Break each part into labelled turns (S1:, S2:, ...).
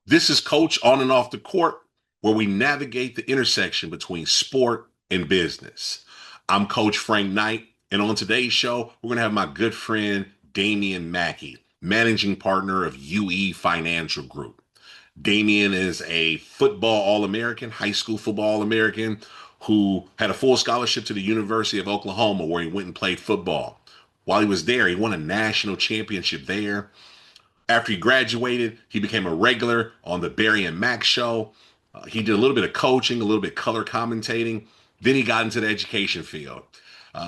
S1: This is Coach on and off the court, where we navigate the intersection between sport and business. I'm Coach Frank Knight, and on today's show, we're going to have my good friend Damian Mackey, managing partner of UE Financial Group. Damian is a football All-American, high school football All-American, who had a full scholarship to the University of Oklahoma, where he went and played football. While he was there, he won a national championship there. After he graduated, he became a regular on the Barry and Mack show. He did a little bit of coaching, a little bit of color commentating. Then he got into the education field,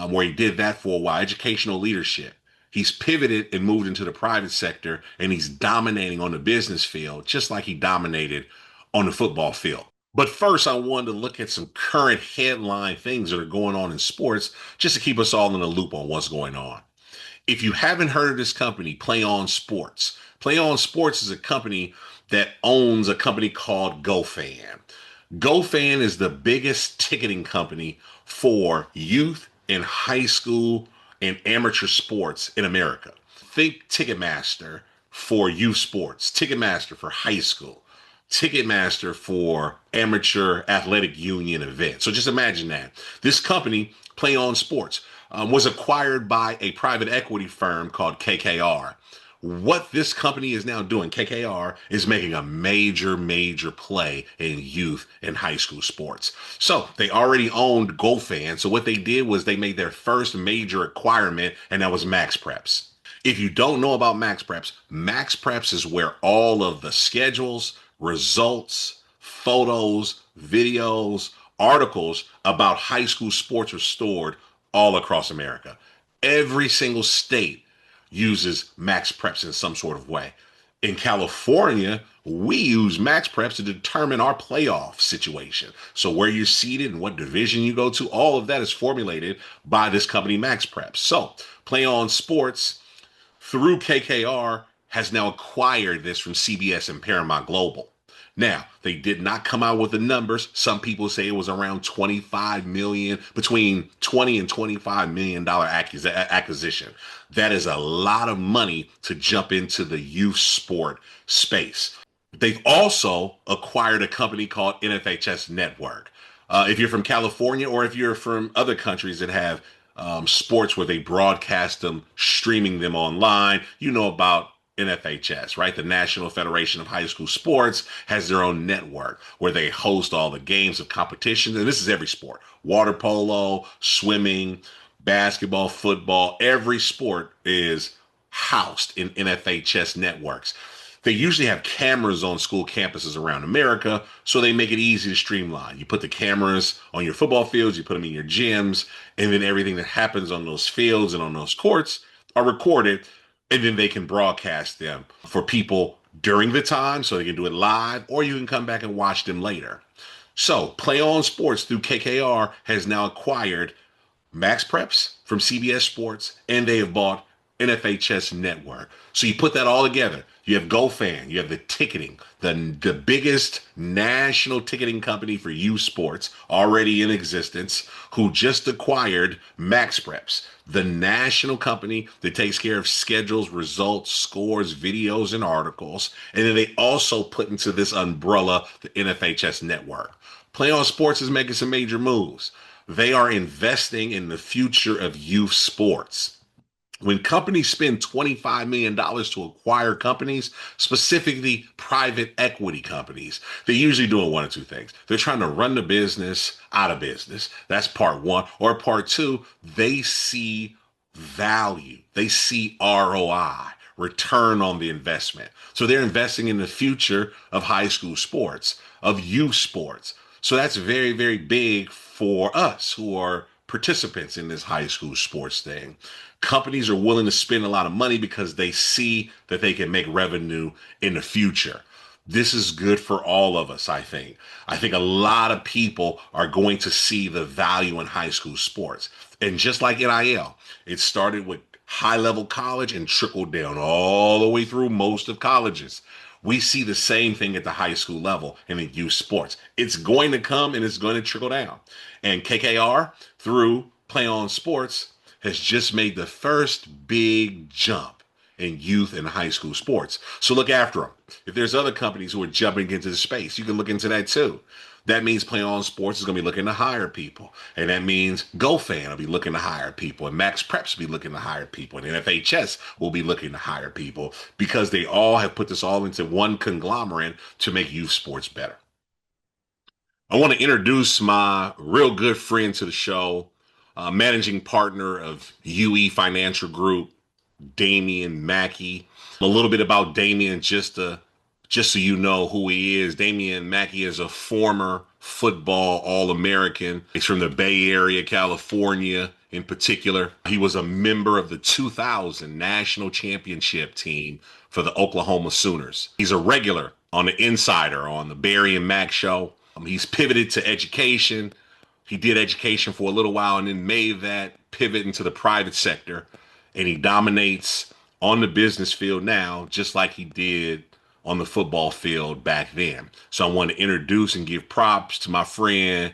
S1: where he did that for a while, educational leadership. He's pivoted and moved into the private sector, and he's dominating on the business field, just like he dominated on the football field. But first, I wanted to look at some current headline things that are going on in sports, just to keep us all in the loop on what's going on. If you haven't heard of this company, Play On Sports. Play On Sports is a company that owns a company called GoFan. GoFan is the biggest ticketing company for youth and high school and amateur sports in America. Think Ticketmaster for youth sports, Ticketmaster for high school, Ticketmaster for amateur athletic union events. So just imagine that. This company, Play On Sports, was acquired by a private equity firm called KKR. What this company is now doing, KKR, is making a major play in youth and high school sports. So they already owned GoFan. So what they did was they made their first major acquirement, and that was Max Preps. If you don't know about Max Preps is where all of the schedules, results, photos, videos, articles about high school sports are stored all across America. Every single state uses Max Preps in some sort of way. In California, we use Max Preps to determine our playoff situation. So where you're seated and what division you go to, all of that is formulated by this company, Max Preps. So Play On Sports through KKR has now acquired this from CBS and Paramount Global. Now, they did not come out with the numbers. Some people say it was around 25 million, between 20 and 25 million dollar acquisition. That is a lot of money to jump into the youth sport space. They've also acquired a company called NFHS Network. If you're from California or if you're from other countries that have sports where they broadcast them, streaming them online, you know about NFHS, right? The National Federation of High School Sports has their own network where they host all the games of competitions. And this is every sport: water polo, swimming, basketball, football. Every sport is housed in NFHS networks. They usually have cameras on school campuses around America, so they make it easy to streamline. You put the cameras on your football fields, you put them in your gyms, and then everything that happens on those fields and on those courts are recorded, and then they can broadcast them for people during the time so they can do it live, or you can come back and watch them later. So Play On Sports through KKR has now acquired Max Preps from CBS Sports, and they have bought NFHS Network. So you put that all together. You have GoFan, you have the ticketing, the biggest national ticketing company for youth sports already in existence, who just acquired Max Preps, the national company that takes care of schedules, results, scores, videos, and articles. And then they also put into this umbrella the NFHS Network. Play On Sports is making some major moves. They are investing in the future of youth sports. When companies spend $25 million to acquire companies, specifically private equity companies, they're usually doing one or two things. They're trying to run the business out of business. That's part one. Or part two, they see value. They see ROI, return on the investment. So they're investing in the future of high school sports, of youth sports. So that's very big for us who are participants in this high school sports thing. Companies are willing to spend a lot of money because they see that they can make revenue in the future. This is good for all of us, I think. I think a lot of people are going to see the value in high school sports. And just like NIL, it started with high level college and trickled down all the way through most of colleges. We see the same thing at the high school level and in youth sports. It's going to come and it's going to trickle down. And KKR, through Play On Sports, has just made the first big jump in youth and high school sports. So look after them. If there's other companies who are jumping into the space, you can look into that too. That means Play On Sports is going to be looking to hire people. And that means GoFan will be looking to hire people. And Max Preps will be looking to hire people. And FHS will be looking to hire people because they all have put this all into one conglomerate to make youth sports better. I want to introduce my real good friend to the show, managing partner of UE Financial Group, Damian Mackey. A little bit about Damian, just so you know who he is. Damian Mackey is a former football All-American. He's from the Bay Area, California in particular. He was a member of the 2000 National Championship team for the Oklahoma Sooners. He's a regular on the Insider on the Barry and Mack show. He's pivoted to education. He did education for a little while and then made that pivot into the private sector. And he dominates on the business field now, just like he did on the football field back then. So I want to introduce and give props to my friend,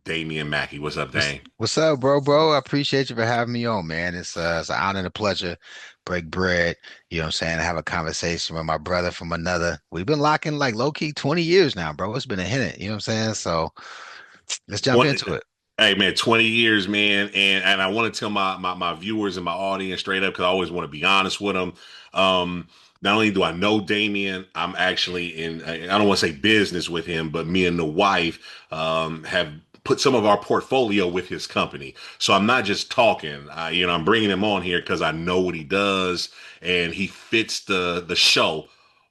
S1: Damian Mackey. What's up,
S2: What's
S1: Dame?
S2: what's up, bro? I appreciate you for having me on, man. It's an honor and a pleasure. Break bread, you know what I'm saying? Have a conversation with my brother from another. We've been locking like low key 20 years now, bro. It's been a minute, you know what I'm saying? So let's jump
S1: 20,
S2: into it.
S1: hey man, 20 years, man. And I want to tell my viewers and my audience straight up because I always want to be honest with them. Not only do I know Damien, I'm actually I don't want to say business with him, but me and the wife have put some of our portfolio with his company. So I'm not just talking. I'm bringing him on here because I know what he does and he fits the show,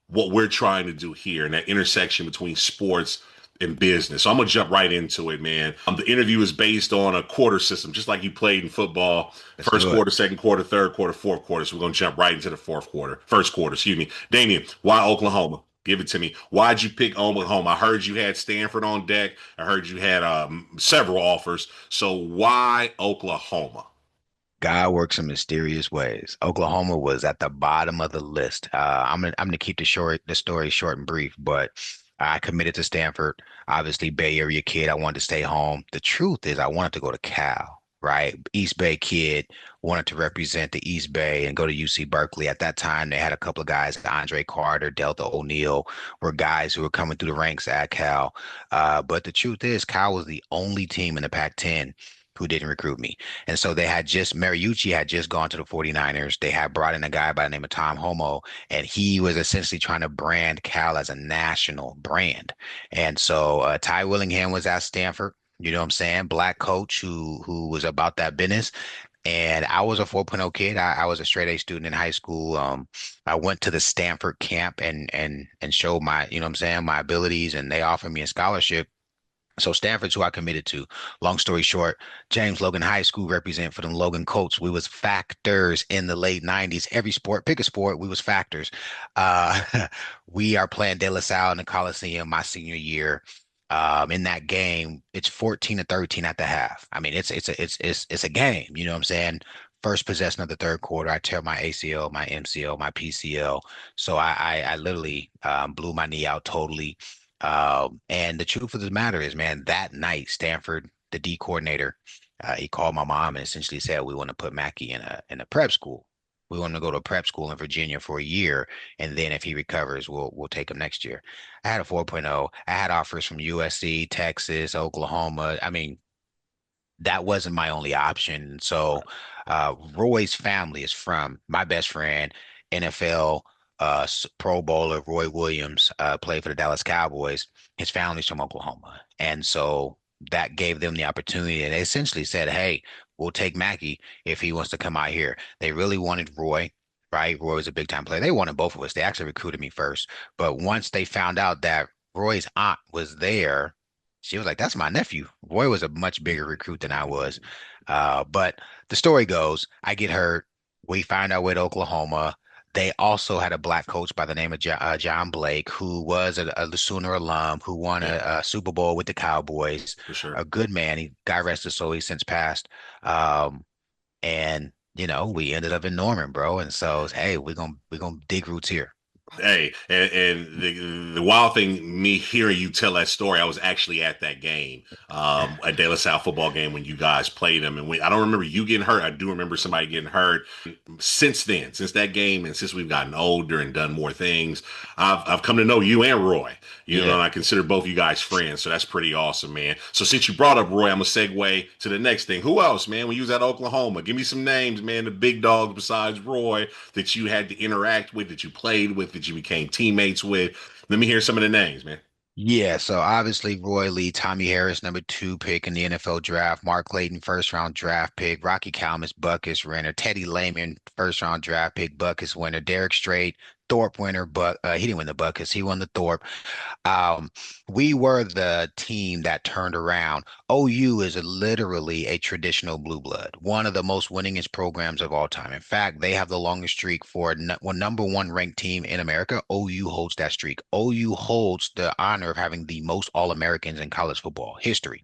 S1: what we're trying to do here, and that intersection between sports in business. So I'm gonna jump right into it, man. The interview is based on a quarter system, just like you played in football.
S2: Let's
S1: First
S2: do it.
S1: quarter, second quarter, third quarter, fourth quarter. So we're gonna jump right into the first quarter. Excuse me, Damien. Why Oklahoma? Give it to me. Why'd you pick Oklahoma? I heard you had Stanford on deck. I heard you had several offers. So why Oklahoma?
S2: God works in mysterious ways. Oklahoma was at the bottom of the list. I'm gonna keep the story short and brief, but I committed to Stanford. Obviously, Bay Area kid. I wanted to stay home. The truth is, I wanted to go to Cal, right? East Bay kid, wanted to represent the East Bay and go to UC Berkeley. At that time, they had a couple of guys, Andre Carter, Delta O'Neal, were guys who were coming through the ranks at Cal. But the truth is, Cal was the only team in the Pac-10 who didn't recruit me. And so Mariucci had just gone to the 49ers. They had brought in a guy by the name of Tom Homo, and he was essentially trying to brand Cal as a national brand. And so Ty Willingham was at Stanford. You know what I'm saying? Black coach who was about that business. And I was a 4.0 kid. I was a straight A student in high school. I went to the Stanford camp and showed my, you know what I'm saying, my abilities, and they offered me a scholarship. So Stanford's who I committed to. Long story short, James Logan High School represent for them Logan Colts. We was factors in the late 90s. Every sport, pick a sport, we was factors. We are playing De La Salle in the Coliseum my senior year. In that game, it's 14-13 at the half. I mean, it's a game, you know what I'm saying? First possession of the third quarter, I tear my ACL, my MCL, my PCL. So I literally blew my knee out totally. And the truth of the matter is, man, that night, Stanford, the D coordinator, he called my mom and essentially said, "We want to put Mackey in a prep school. We want to go to a prep school in Virginia for a year, and then if he recovers, we'll take him next year." I had a 4.0. I had offers from USC, Texas, Oklahoma. I mean, that wasn't my only option. So Roy's family is from my best friend, NFL Pro Bowler Roy Williams, played for the Dallas Cowboys. His family's from Oklahoma. And so that gave them the opportunity. And they essentially said, hey, we'll take Mackey if he wants to come out here. They really wanted Roy. Right. Roy was a big time player. They wanted both of us. They actually recruited me first. But once they found out that Roy's aunt was there, she was like, "That's my nephew." Roy was a much bigger recruit than I was. But the story goes, I get hurt. We find our way to Oklahoma. They also had a black coach by the name of John Blake, who was a Sooner alum, who won
S1: Yeah,
S2: a Super Bowl with the Cowboys.
S1: for sure.
S2: A good man. He God rest his soul. He's since passed. Um, and we ended up in Norman, bro. And so, hey, we're gonna dig roots here.
S1: Hey, and the wild thing, me hearing you tell that story, I was actually at that game, a De La Salle football game when you guys played them, and I don't remember you getting hurt. I do remember somebody getting hurt. Since then, since that game, and since we've gotten older and done more things, I've come to know you and Roy. You know,
S2: Yeah.
S1: and I consider both you guys friends, so that's pretty awesome, man. So since you brought up Roy, I'm gonna segue to the next thing. Who else, man? When you was at Oklahoma, give me some names, man. The big dogs besides Roy that you had to interact with, that you played with, that you became teammates with. Let me hear some of the names, man.
S2: Yeah, so obviously Roy Lee, Tommy Harris, number two pick in the NFL draft, Mark Clayton, first round draft pick, Rocky Kalmus, Buckus winner, Teddy Lehman, first round draft pick, Buckus winner, Derek Strait, Thorpe winner, but he didn't win the Buckus, he won the Thorpe. Um, we were the team that turned around. OU is literally a traditional blue blood, one of the most winningest programs of all time. In fact, they have the longest streak for one number one ranked team in America. OU holds that streak. OU holds the honor of having the most All-Americans in college football history.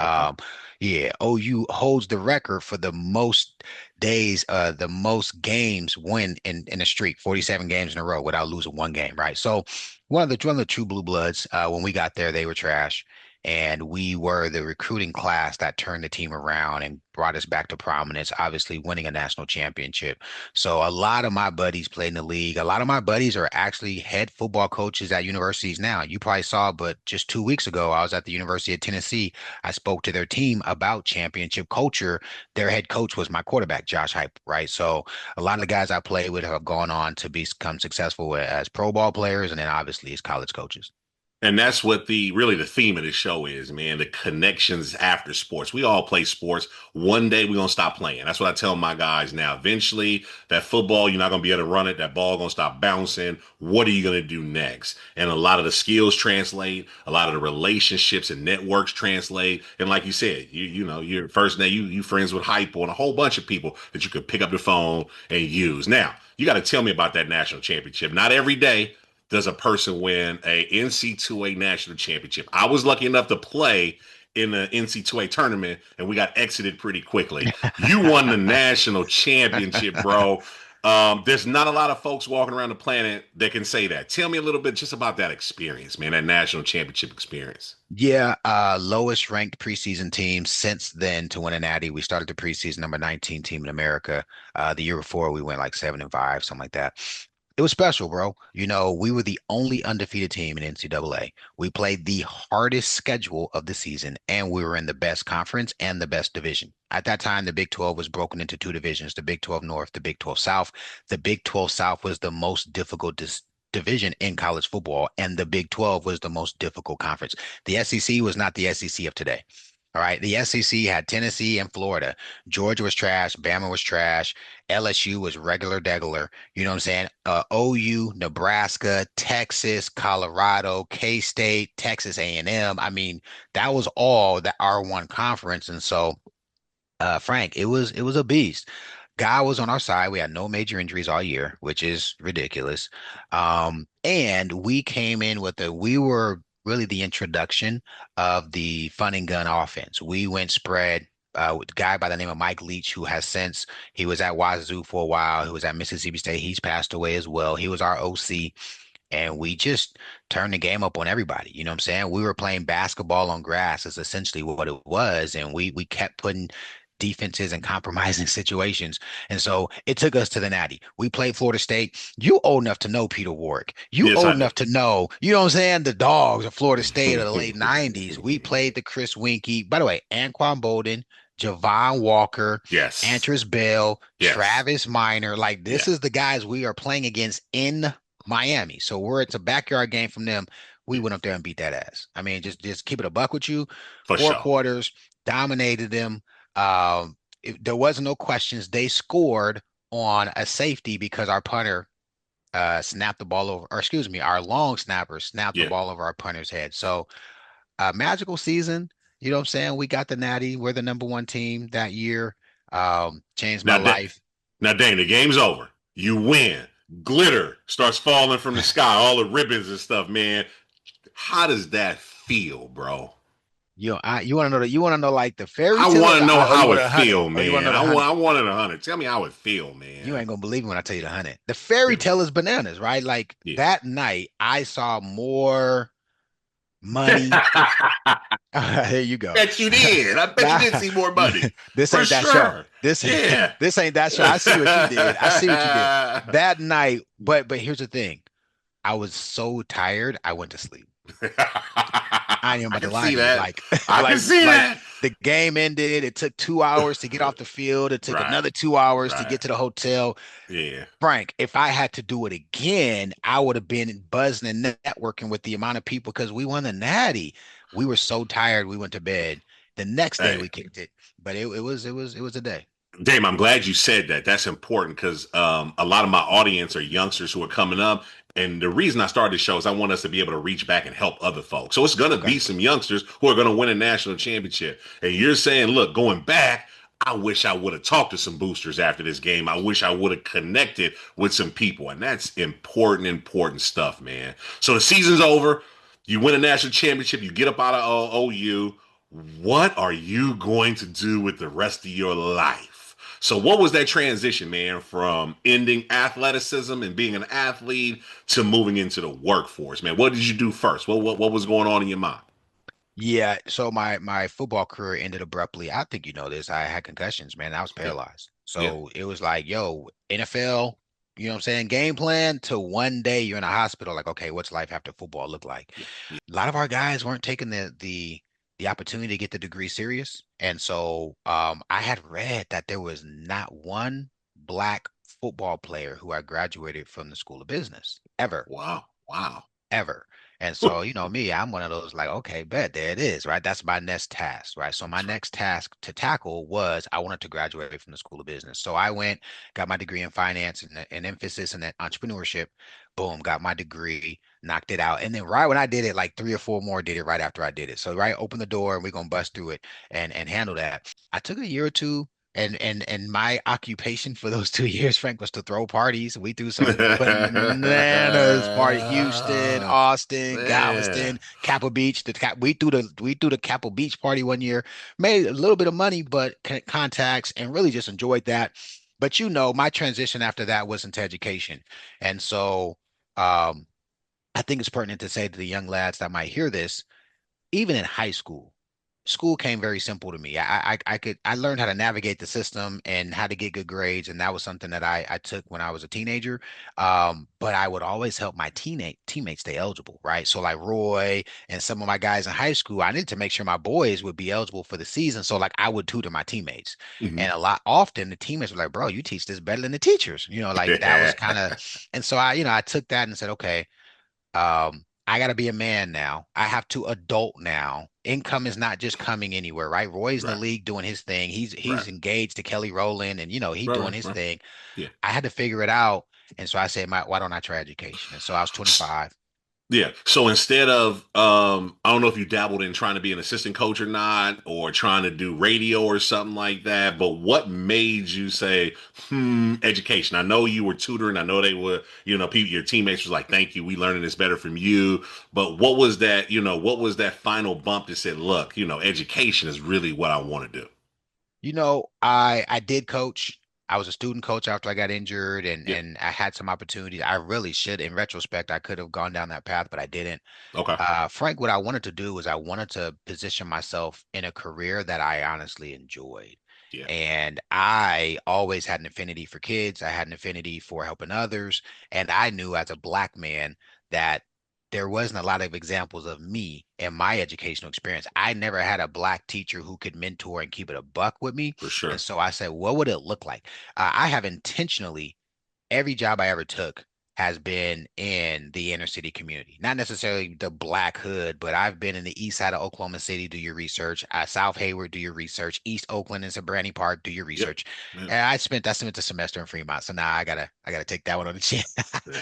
S1: Okay.
S2: Um, yeah, OU holds the record for the most days, the most games win in a streak, 47 games in a row without losing one game, right? So one of the true blue bloods. When we got there, they were trash, and we were the recruiting class that turned the team around and brought us back to prominence. Obviously, winning a national championship. So a lot of my buddies played in the league. A lot of my buddies are actually head football coaches at universities now. You probably saw, but just 2 weeks ago, I was at the University of Tennessee. I spoke to their team about championship culture. Their head coach was my quarterback, Josh Hype, right? So a lot of the guys I played with have gone on to become successful as pro ball players and then obviously as college coaches.
S1: And that's what the really the theme of the show is, man. The connections after sports. We all play sports. One day we're gonna stop playing. That's what I tell my guys now. Eventually, that football, you're not gonna be able to run it. That ball gonna stop bouncing. What are you gonna do next? And a lot of the skills translate, a lot of the relationships and networks translate. And like you said, you know, your first day, you friends with Hypo and a whole bunch of people that you could pick up the phone and use. Now, you got to tell me about that national championship. Not every day does a person win a NC2A national championship. I was lucky enough to play in the NC2A tournament and we got exited pretty quickly. You won the national championship, bro. There's not a lot of folks walking around the planet that can say that. Tell me a little bit just about that experience, man, that national championship experience.
S2: Yeah, lowest ranked preseason team since then to win a natty. We started the preseason number 19 team in America. The year before we went like 7-5, something like that. It was special, bro. You know, we were the only undefeated team in NCAA. We played the hardest schedule of the season, and we were in the best conference and the best division. At that time, the Big 12 was broken into two divisions, the Big 12 North, the Big 12 South. The Big 12 South was the most difficult division in college football, and the Big 12 was the most difficult conference. The SEC was not the SEC of today. All right. The SEC had Tennessee and Florida. Georgia was trash. Bama was trash. LSU was regular degular. You know what I'm saying? OU, Nebraska, Texas, Colorado, K-State, Texas A&M. I mean, that was all the R1 conference. And so, Frank, it was a beast. Guy was on our side. We had no major injuries all year, which is ridiculous. And we came in with we were really the introduction of the fun and gun offense. We went spread with a guy by the name of Mike Leach, who has since he was at Wazoo for a while, who was at Mississippi State. He's passed away as well. He was our OC. And we just turned the game up on everybody. You know what I'm saying? We were playing basketball on grass is essentially what it was. And we kept putting defenses and compromising situations. And so it took us to the natty. We played Florida State. You old enough to know Peter Warwick. You
S1: Yes,
S2: old
S1: I do.
S2: enough to know, you know what I'm saying? The dogs of Florida State of the late 90s. We played the Chris Winkie. By the way, Anquan Bolden, Javon Walker,
S1: Yes.
S2: Antris Bell,
S1: Yes.
S2: Travis Minor. Like
S1: Yeah.
S2: this is the guys we are playing against in Miami. So we're it's a backyard game from them. We
S1: Yeah.
S2: went up there and beat that ass. I mean, just keep it a buck with you.
S1: For
S2: Four
S1: sure.
S2: quarters, dominated them. There wasn't no questions. They scored on a safety because our punter snapped the ball over, or excuse me, our long snapper snapped the
S1: Yeah.
S2: ball over our punter's head. So magical season. You know what I'm saying? We got the natty. We're the number one team that year. Changed my
S1: Now,
S2: life.
S1: now, Dane, the game's over. You win. Glitter starts falling from the sky, all the ribbons and stuff, man. How does that feel, bro?
S2: you want to know you want to know like the fairy
S1: I
S2: tale
S1: want to know
S2: or you
S1: how
S2: want
S1: it
S2: a hundred
S1: feel,
S2: or you want to
S1: man.
S2: know the hundred.
S1: I wanted 100. Tell me how it feel,
S2: You
S1: man.
S2: ain't gonna believe me when I tell you the hundred. The fairy
S1: Yeah.
S2: tale is bananas, right? Like
S1: Yeah.
S2: that night, I saw more money. There you go.
S1: Bet you did. I bet you did
S2: Nah,
S1: see more money.
S2: this
S1: For
S2: ain't that show.
S1: sure.
S2: This
S1: Yeah.
S2: this ain't that show. I see what you did. I see what you did that night. But here's the thing. I was so tired, I went to sleep. I ain't
S1: I
S2: about to
S1: can
S2: lie
S1: see
S2: to you.
S1: that.
S2: Like,
S1: I can see
S2: like
S1: that.
S2: the game ended. It took 2 hours to get off the field. It took
S1: Right.
S2: another 2 hours to
S1: Right.
S2: get to the hotel.
S1: Yeah.
S2: Frank, if I had to do it again, I would have been buzzing and networking with the amount of people because we won the Natty. We were so tired, we went to bed. The next day
S1: Hey.
S2: we kicked it, but it was a day.
S1: Dame, I'm glad you said that. That's important because a lot of my audience are youngsters who are coming up. And the reason I started this show is I want us to be able to reach back and help other folks. So it's going to
S2: Okay.
S1: be some youngsters who are going to win a national championship. And you're saying, look, going back, I wish I would have talked to some boosters after this game. I wish I would have connected with some people. And that's important, important stuff, man. So the season's over. You win a national championship. You get up out of OU. What are you going to do with the rest of your life? So, what was that transition, man, from ending athleticism and being an athlete to moving into the workforce, man? What did you do first? What was going on in your mind?
S2: Yeah, so my football career ended abruptly. I think you know this. I had concussions, man. I was
S1: Yeah,
S2: paralyzed.
S1: yeah,
S2: So it was like, yo, NFL, you know what I'm saying? Game plan to one day you're in a hospital, like, okay, what's life after football look like?
S1: yeah, yeah.
S2: A lot of our guys weren't taking the opportunity to get the degree serious. And so I had read that there was not one black football player who I graduated from the School of Business ever
S1: Wow, wow.
S2: ever. And so, you know, me, I'm one of those like, okay, bet there it is, right? That's my next task, right? So my
S1: That's right.
S2: next task to tackle was I wanted to graduate from the School of Business. So I went, got my degree in finance and an emphasis in that entrepreneurship. Boom, got my degree, knocked it out. And then right when I did it, like three or four more did it right after I did it. So right, open the door and we're gonna bust through it and handle that. I took a year or two and my occupation for those 2 years, Frank, was to throw parties. We threw some bananas party, Houston, Austin,
S1: Yeah,
S2: Galveston, Capitol Beach. We threw the Capitol Beach party one year. Made a little bit of money, but contacts and really just enjoyed that. But you know, my transition after that was into education, and so um, I think it's pertinent to say to the young lads that might hear this, even in high school, school came very simple to me. I learned how to navigate the system and how to get good grades, and that was something that I took when I was a teenager. But I would always help my teammates stay eligible, right? So like Roy and some of my guys in high school, I needed to make sure my boys would be eligible for the season. So like I would tutor my teammates,
S1: hmm
S2: and a lot often the teammates were like, "Bro, you teach this better than the teachers," like that was kind of. And so I took that and said, okay. I got to be a man now. I have to adult now. Income is not just coming anywhere, right? Roy's in the
S1: right,
S2: league doing his thing. He's
S1: right,
S2: he's engaged to Kelly Rowland, and he
S1: right,
S2: doing
S1: right,
S2: his
S1: right.
S2: thing.
S1: Yeah.
S2: I had to figure it out, and so I said, why don't I try education? And so I was 25.
S1: Yeah. So instead of I don't know if you dabbled in trying to be an assistant coach or not, or trying to do radio or something like that, but what made you say, education? I know you were tutoring. I know they were, people, your teammates was like, thank you, we learning this better from you. But what was that final bump that said, look, education is really what I want to do?
S2: I did coach. I was a student coach after I got injured, and
S1: Yeah.
S2: and I had some opportunities. I really should, in retrospect, I could have gone down that path, but I didn't.
S1: Okay.
S2: Frank, what I wanted to do was I wanted to position myself in a career that I honestly enjoyed.
S1: Yeah.
S2: And I always had an affinity for kids. I had an affinity for helping others. And I knew as a black man that there wasn't a lot of examples of me in my educational experience. I never had a black teacher who could mentor and keep it a buck with me.
S1: For
S2: And
S1: sure.
S2: so I said, what would it look like? I have intentionally every job I ever took has been in the inner city community. Not necessarily the black hood, but I've been in the east side of Oklahoma City, do your research. South Hayward, do your research. East Oakland and Brandy Park, do your
S1: Yep.
S2: research.
S1: Yeah.
S2: And I spent a semester in Fremont. So now I gotta take that one on the chin.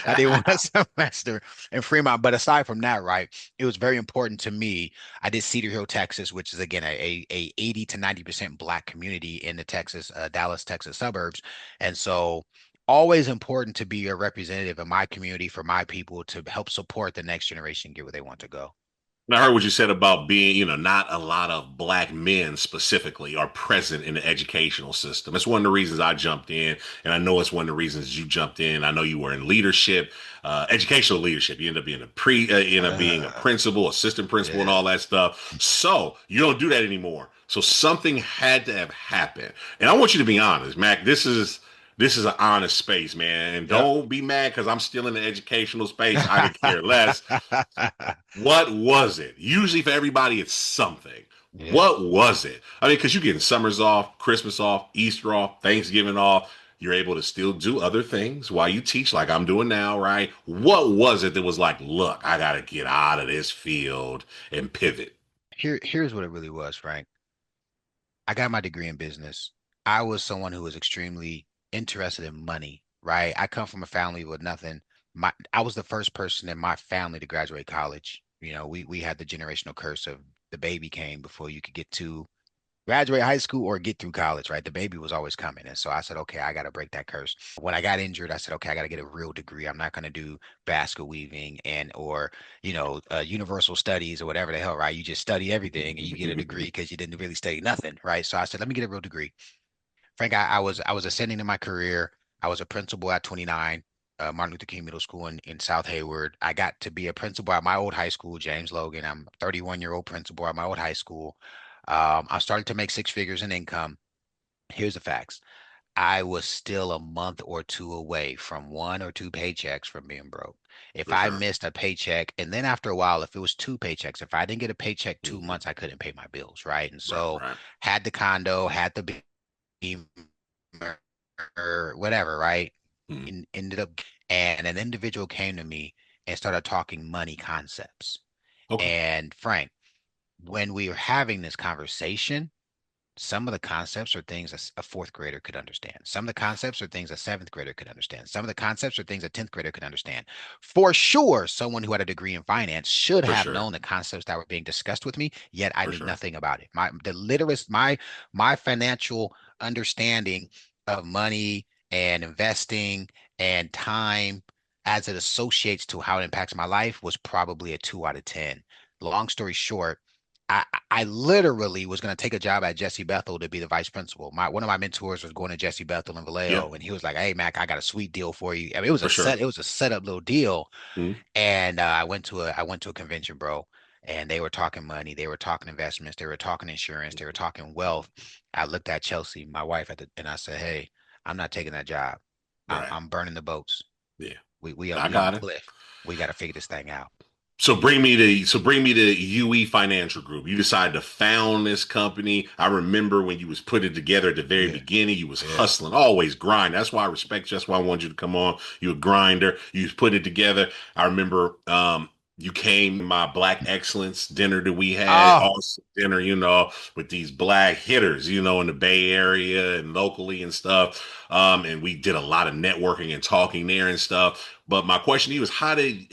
S2: I did one semester in Fremont. But aside from that, right, it was very important to me. I did Cedar Hill, Texas, which is again a 80 to 90% black community in the Dallas, Texas suburbs. And so always important to be a representative in my community for my people to help support the next generation get where they want to go.
S1: And I heard what you said about being, not a lot of black men specifically are present in the educational system. It's one of the reasons I jumped in, and I know it's one of the reasons you jumped in. I know you were in leadership, educational leadership. You end up being you end up being a
S2: Uh,
S1: principal, assistant principal, and
S2: yeah,
S1: all that stuff. So you don't do that anymore. So something had to have happened. And I want you to be honest, Mac. This is an honest space, man. And
S2: yep.
S1: don't be mad because I'm still in the educational space. I could care less. What was it? Usually for everybody, it's something.
S2: Yeah.
S1: What was it? I mean, because you're getting summers off, Christmas off, Easter off, Thanksgiving off. You're able to still do other things while you teach, like I'm doing now, right? What was it that was like, look, I got to get out of this field and pivot?
S2: Here's what it really was, Frank. I got my degree in business. I was someone who was extremely interested in money, right? I come from a family with nothing. I was the first person in my family to graduate college. We had the generational curse of the baby came before you could get to graduate high school or get through college, right? The baby was always coming. And so I said, okay, I got to break that curse. When I got injured, I said, okay, I got to get a real degree. I'm not going to do basket weaving and, or, universal studies or whatever the hell, right? You just study everything and you get a degree because you didn't really study nothing, right? So I said, let me get a real degree. Frank, I was ascending in my career. I was a principal at 29, Martin Luther King Middle School in South Hayward. I got to be a principal at my old high school, James Logan. I'm 31-year-old principal at my old high school. I started to make six figures in income. Here's the facts. I was still a month or two away from one or two paychecks from being broke. If
S1: For
S2: I
S1: sure.
S2: missed a paycheck, and then after a while, if it was two paychecks, if I didn't get a paycheck two
S1: Hmm.
S2: months, I couldn't pay my bills, right? And
S1: Right,
S2: so
S1: right.
S2: had the condo, had the Beamer, or whatever, right?
S1: Hmm.
S2: Ended up, and an individual came to me and started talking money concepts.
S1: Okay.
S2: And Frank, when we were having this conversation, some of the concepts are things a fourth grader could understand. Some of the concepts are things a seventh grader could understand. Some of the concepts are things a 10th grader could understand. For sure, someone who had a degree in finance should
S1: For
S2: have
S1: sure.
S2: known the concepts that were being discussed with me, yet I
S1: For
S2: knew
S1: sure.
S2: nothing about it. My financial understanding of money and investing and time as it associates to how it impacts my life was probably a 2 out of 10. Long story short, I literally was going to take a job at Jesse Bethel to be the vice principal. One of my mentors was going to Jesse Bethel in
S1: Yeah,
S2: Vallejo, and he was like, "Hey, Mac, I got a sweet deal for you." I mean,
S1: for sure.
S2: it was a setup little deal.
S1: Hmm.
S2: And I went to a convention, bro, and they were talking money, they were talking investments, they were talking insurance, they were talking wealth. I looked at Chelsea, my wife, and I said, "Hey, I'm not taking that job.
S1: Right.
S2: I'm burning the boats.
S1: Yeah.
S2: We
S1: I
S2: we on a
S1: got it.
S2: cliff. We got to figure this thing out."
S1: So bring me to UE Financial Group. You decided to found this company. I remember when you was putting it together at the very
S2: Yeah,
S1: beginning, you was
S2: yeah.
S1: hustling, always grind. That's why I respect you. That's why I wanted you to come on. You a grinder. You was putting it together. I remember you came to my Black Excellence dinner that we had,
S2: Oh,
S1: awesome dinner, with these black hitters, in the Bay Area and locally and stuff. And we did a lot of networking and talking there and stuff. But my question to you is how did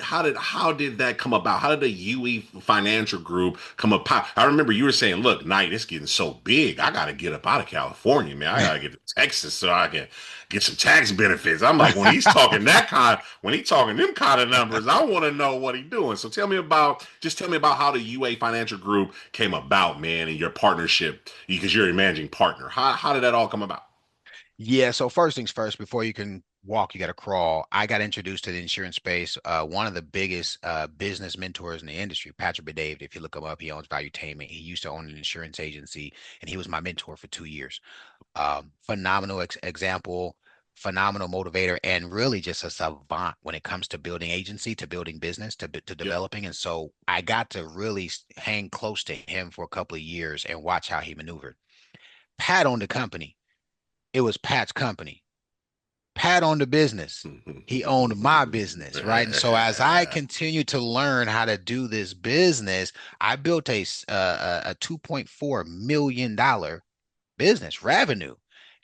S1: that come about? How did the UE Financial Group come about? I remember you were saying, "Look, Knight, it's getting so big. I got to get up out of California, man. I got to get to Texas so I can get some tax benefits." I'm like, when he's talking them kind of numbers, I want to know what he's doing. So tell me about how the UA Financial Group came about, man, and your partnership because you're a managing partner. How did that all come about?
S2: yeah. So first things first, before you can walk, you got to crawl. I got introduced to the insurance space. One of the biggest business mentors in the industry, Patrick Bedaved, if you look him up, he owns Valuetainment. He used to own an insurance agency, and he was my mentor for 2 years. Phenomenal example, phenomenal motivator, and really just a savant when it comes to building agency, to building business, to
S1: Yep.
S2: developing. And so I got to really hang close to him for a couple of years and watch how he maneuvered. Pat owned the company. It was Pat's company. Pat owned the business. He owned my business, right? And so as I continued to learn how to do this business, I built a $2.4 million business revenue.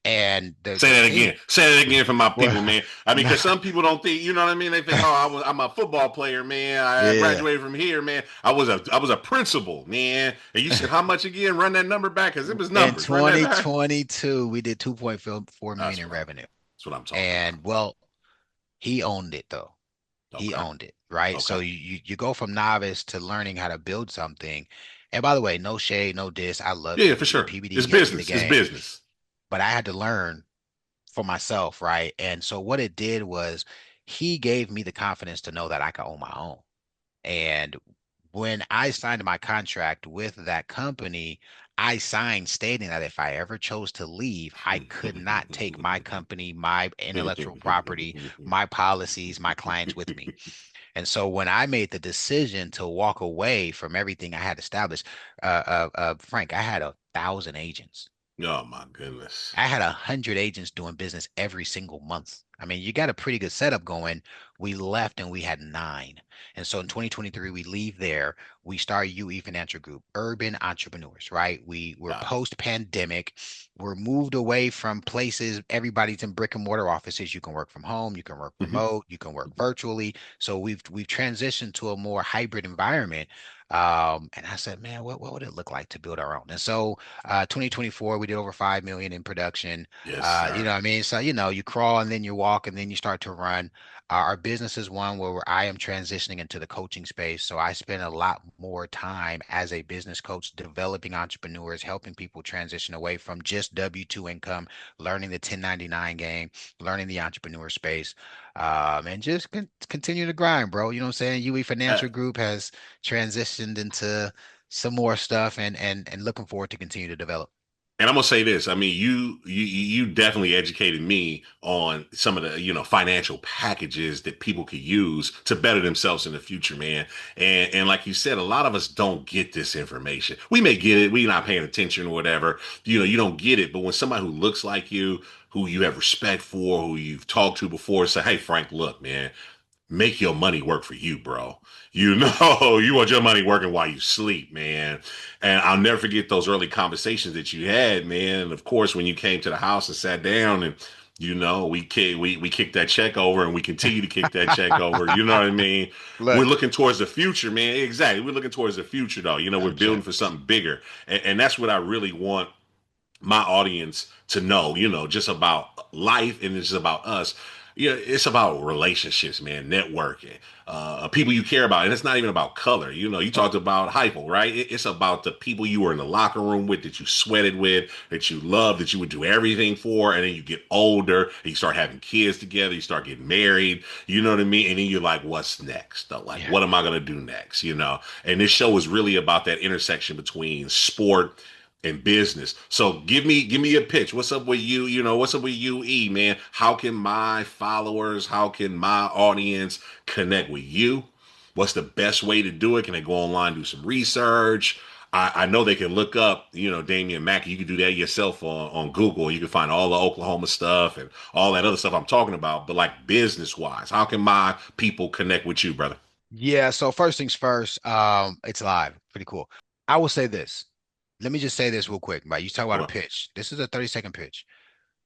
S2: And
S1: Say
S2: the
S1: that
S2: thing,
S1: again. Say that again for my
S2: well,
S1: people, man. I mean,
S2: nah,
S1: because some people don't think, you know what I mean? They think, oh, I'm a football player, man. I
S2: yeah.
S1: graduated from here, man. I was a principal, man. And you said how much again? Run that number back, because it was
S2: In
S1: numbers. Run that back.
S2: 2022, we did 2.4 million
S1: That's
S2: in
S1: what I'm.
S2: revenue.
S1: That's what I'm talking about.
S2: And well, he owned it though. He
S1: Okay.
S2: owned it, right? So
S1: Okay.
S2: you go from novice to learning how to build something. And by the way, no shade, no diss. I love
S1: Yeah, yeah, for
S2: PBD.
S1: sure.
S2: PBD
S1: It's
S2: gave me the
S1: business. It's
S2: game,
S1: business.
S2: but I had to learn for myself, right? And so what it did was he gave me the confidence to know that I could own my own. And when I signed my contract with that company, I signed stating that if I ever chose to leave, I could not take my company, my intellectual property, my policies, my clients with me. And so when I made the decision to walk away from everything I had established, Frank, I had 1,000 agents.
S1: Oh my goodness.
S2: I had 100 agents doing business every single month. I mean, you got a pretty good setup going. We left and we had nine. And so in 2023, we leave there. We start UE Financial Group, urban entrepreneurs, right? We were
S1: Got it.
S2: post-pandemic. We're moved away from places. Everybody's in brick and mortar offices. You can work from home, you can work
S1: Hmm.
S2: remote, you can work virtually. So we've transitioned to a more hybrid environment. And I said, man, what would it look like to build our own? And so 2024, we did over 5 million in production.
S1: Yes,
S2: You
S1: sir.
S2: know what I mean? So, you crawl and then you walk and then you start to run. Our business is one where I am transitioning into the coaching space. So I spend a lot more time as a business coach developing entrepreneurs, helping people transition away from just W-2 income, learning the 1099 game, learning the entrepreneur space, and just continue to grind, bro. You know what I'm saying? UE
S1: Uh,
S2: Financial Group has transitioned into some more stuff and looking forward to continue to develop.
S1: And I'm gonna say this. I mean, you definitely educated me on some of the financial packages that people could use to better themselves in the future, man. And like you said, a lot of us don't get this information. We may get it, we not paying attention or whatever. You don't get it. But when somebody who looks like you, who you have respect for, who you've talked to before, say, "Hey, Frank, look, man, make your money work for you, bro. You want your money working while you sleep, man." And I'll never forget those early conversations that you had, man. And of course, when you came to the house and sat down and we kicked that check over and we continue to kick that check over. You know what I mean? We're
S2: Look,
S1: looking towards the future, man. Exactly. We're looking towards the future, though. We're building
S2: 100%.
S1: for something bigger. And that's what I really want my audience to know, just about life and it's about us. It's about relationships, man, networking, people you care about. And it's not even about color. You talked about hypo, right? It's about the people you were in the locker room with, that you sweated with, that you loved, that you would do everything for. And then you get older and you start having kids together, you start getting married, you know what I mean? And then you're like, what's next? Though? Like,
S2: Yeah.
S1: what am I going to do next? And this show is really about that intersection between sport in business. So give me a pitch. What's up with you? What's up with UE, man? How can my followers, how can my audience connect with you? What's the best way to do it? Can they go online, do some research? I know they can look up, Damian Mackey. You can do that yourself on Google. You can find all the Oklahoma stuff and all that other stuff I'm talking about. But like business wise, how can my people connect with you, brother?
S2: Yeah, so first things first, it's live. Pretty cool. I will say this. Let me just say this real quick, right? You talk about a
S1: Okay.
S2: pitch. This is a 30-second pitch.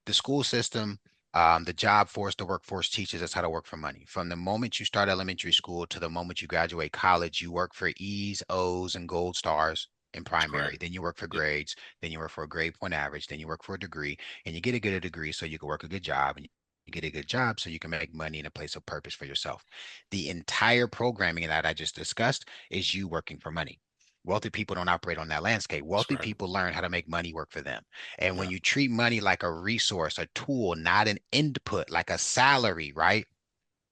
S2: The school system, the job force, the workforce teaches us how to work for money. From the moment you start elementary school to the moment you graduate college, you work for E's, O's, and gold stars in
S1: That's correct.
S2: primary. Then you work for
S1: Yep.
S2: grades. Then you work for a grade point average. Then you work for a degree, and you get a good degree so you can work a good job, and you get a good job so you can make money in a place of purpose for yourself. The entire programming that I just discussed is you working for money. Wealthy people don't operate on that landscape.
S1: That's
S2: Wealthy
S1: right.
S2: people learn how to make money work for them. And when
S1: Yeah.
S2: you treat money like a resource, a tool, not an input, like a salary, right?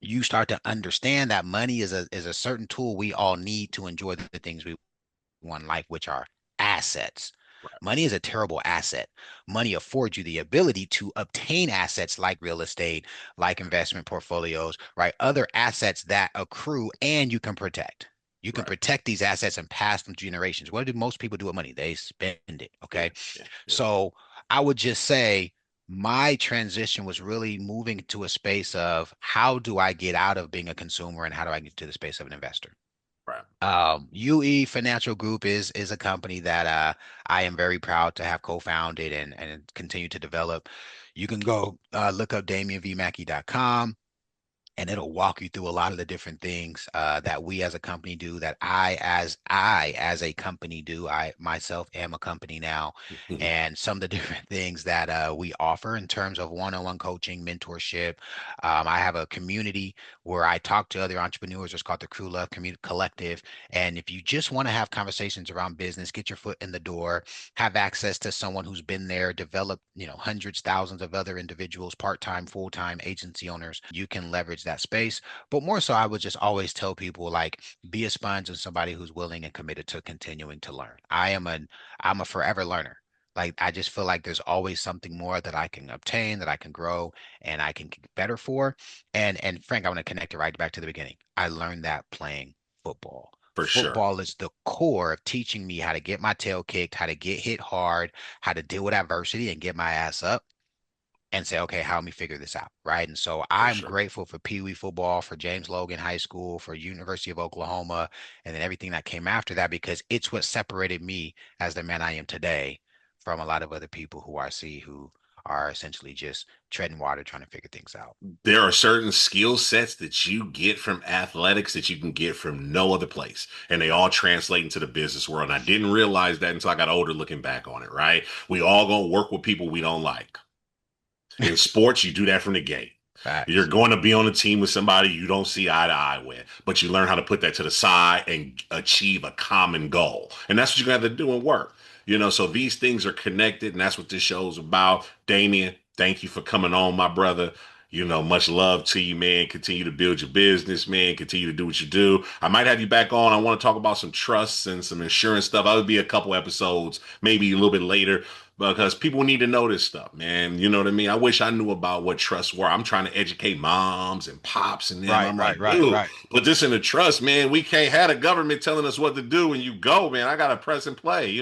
S2: You start to understand that money is a certain tool we all need to enjoy the things we want in life, which are assets.
S1: Right.
S2: Money is a terrible asset. Money affords you the ability to obtain assets like real estate, like investment portfolios, right? Other assets that accrue and you can protect. You can
S1: Right.
S2: protect these assets and pass them to generations. What do most people do with money? They spend it.
S1: Yeah.
S2: Okay.
S1: Yeah. Yeah.
S2: So I would just say my transition was really moving to a space of how do I get out of being a consumer and how do I get to the space of an investor?
S1: Right.
S2: UE Financial Group is a company that I am very proud to have co-founded and continue to develop. You can go look up DamianVMackey.com. and it'll walk you through a lot of the different things that we as a company do, that I as a company do. I myself am a company now, and some of the different things that we offer in terms of one-on-one coaching, mentorship. I have a community where I talk to other entrepreneurs. It's called the Crew Love Community Collective. And if you just want to have conversations around business, get your foot in the door, have access to someone who's been there, developed, hundreds, thousands of other individuals, part-time, full-time agency owners, you can leverage that space. But more so, I would just always tell people, like, be a sponge and somebody who's willing and committed to continuing to learn. I'm a forever learner. Like, I just feel like there's always something more that I can obtain, that I can grow, and I can get better for. And Frank, I want to connect it right back to the beginning. I learned that playing football.
S1: For sure.
S2: Football is the core of teaching me how to get my tail kicked, how to get hit hard, how to deal with adversity and get my ass up and say, okay, how let me figure this out, right? And so
S1: For
S2: I'm
S1: sure.
S2: grateful for Pee Wee football, for James Logan High School, for University of Oklahoma, and then everything that came after that, because it's what separated me as the man I am today from a lot of other people who I see who are essentially just treading water, trying to figure things out.
S1: There are certain skill sets that you get from athletics that you can get from no other place, and they all translate into the business world. And I didn't realize that until I got older looking back on it, right? We all gonna work with people we don't like. In sports, you do that from the gate. You're
S2: Facts.
S1: going to be on a team with somebody you don't see eye to eye with, but you learn how to put that to the side and achieve a common goal. And that's what you're going to have to do in work. So these things are connected, and that's what this show is about. Damien, thank you for coming on, my brother. Much love to you, man. Continue to build your business, man. Continue to do what you do. I might have you back on. I want to talk about some trusts and some insurance stuff. I would be a couple episodes, maybe a little bit later, because people need to know this stuff, man. You know what I mean? I wish I knew about what trusts were. I'm trying to educate moms and pops and them.
S2: Right,
S1: I'm
S2: right,
S1: like,
S2: right,
S1: dude,
S2: right.
S1: put this in a trust, man. We can't have the government telling us what to do and you go, man. I got to press and play.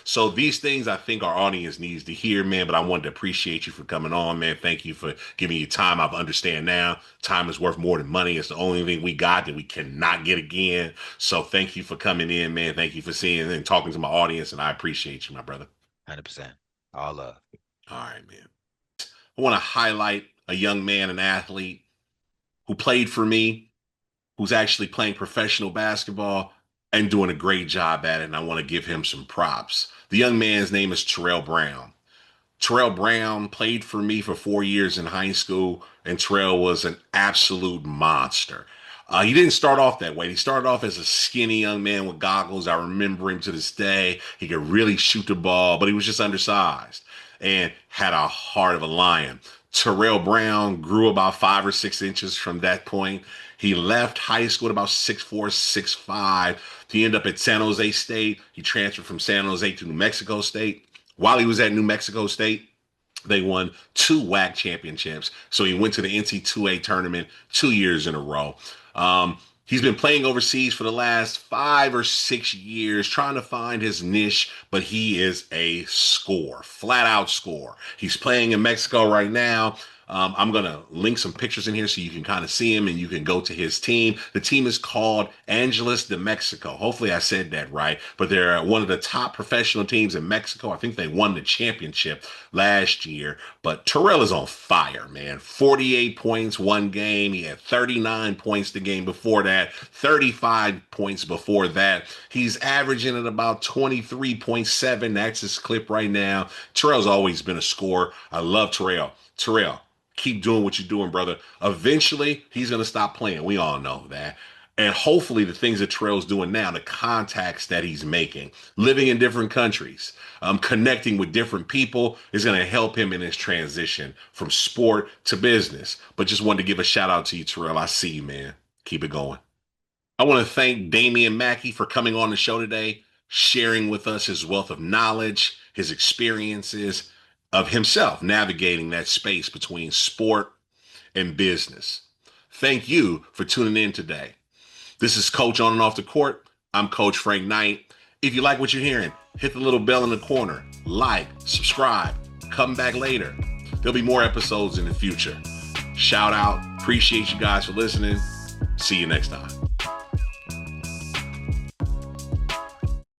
S1: So these things I think our audience needs to hear, man. But I wanted to appreciate you for coming on, man. Thank you for giving your time. I understand now time is worth more than money. It's the only thing we got that we cannot get again. So thank you for coming in, man. Thank you for seeing and talking to my audience. And I appreciate you, my brother.
S2: 100%. All love.
S1: All right, man. I want to highlight a young man, an athlete who played for me, who's actually playing professional basketball and doing a great job at it. And I want to give him some props. The young man's name is Terrell Brown. Terrell Brown played for me for 4 years in high school, and Terrell was an absolute monster. He didn't start off that way. He started off as a skinny young man with goggles. I remember him to this day. He could really shoot the ball, but he was just undersized and had a heart of a lion. Terrell Brown grew about 5 or 6 inches from that point. He left high school at about 6'4", 6'5". He ended up at San Jose State. He transferred from San Jose to New Mexico State. While he was at New Mexico State, they won 2 WAC championships. So he went to the NCAA tournament 2 years in a row. He's been playing overseas for the last 5 or 6 years, trying to find his niche, but he is a scorer, flat out scorer. He's playing in Mexico right now. I'm going to link some pictures in here so you can kind of see him and you can go to his team. The team is called Angeles de Mexico. Hopefully I said that right, but they're one of the top professional teams in Mexico. I think they won the championship last year, but Terrell is on fire, man. 48 points one game. He had 39 points the game before that, 35 points before that. He's averaging at about 23.7. That's his clip right now. Terrell's always been a scorer. I love Terrell. Terrell, keep doing what you're doing, brother. Eventually, he's going to stop playing. We all know that. And hopefully, the things that Terrell's doing now, the contacts that he's making, living in different countries, connecting with different people, is going to help him in his transition from sport to business. But just wanted to give a shout out to you, Terrell. I see you, man. Keep it going. I want to thank Damian Mackey for coming on the show today, sharing with us his wealth of knowledge, his experiences of himself navigating that space between sport and business. Thank you for tuning in today. This is Coach on and off the court. I'm Coach Frank Knight. If you like what you're hearing, hit the little bell in the corner, like, subscribe, come back later. There'll be more episodes in the future. Shout out. Appreciate you guys for listening. See you next time.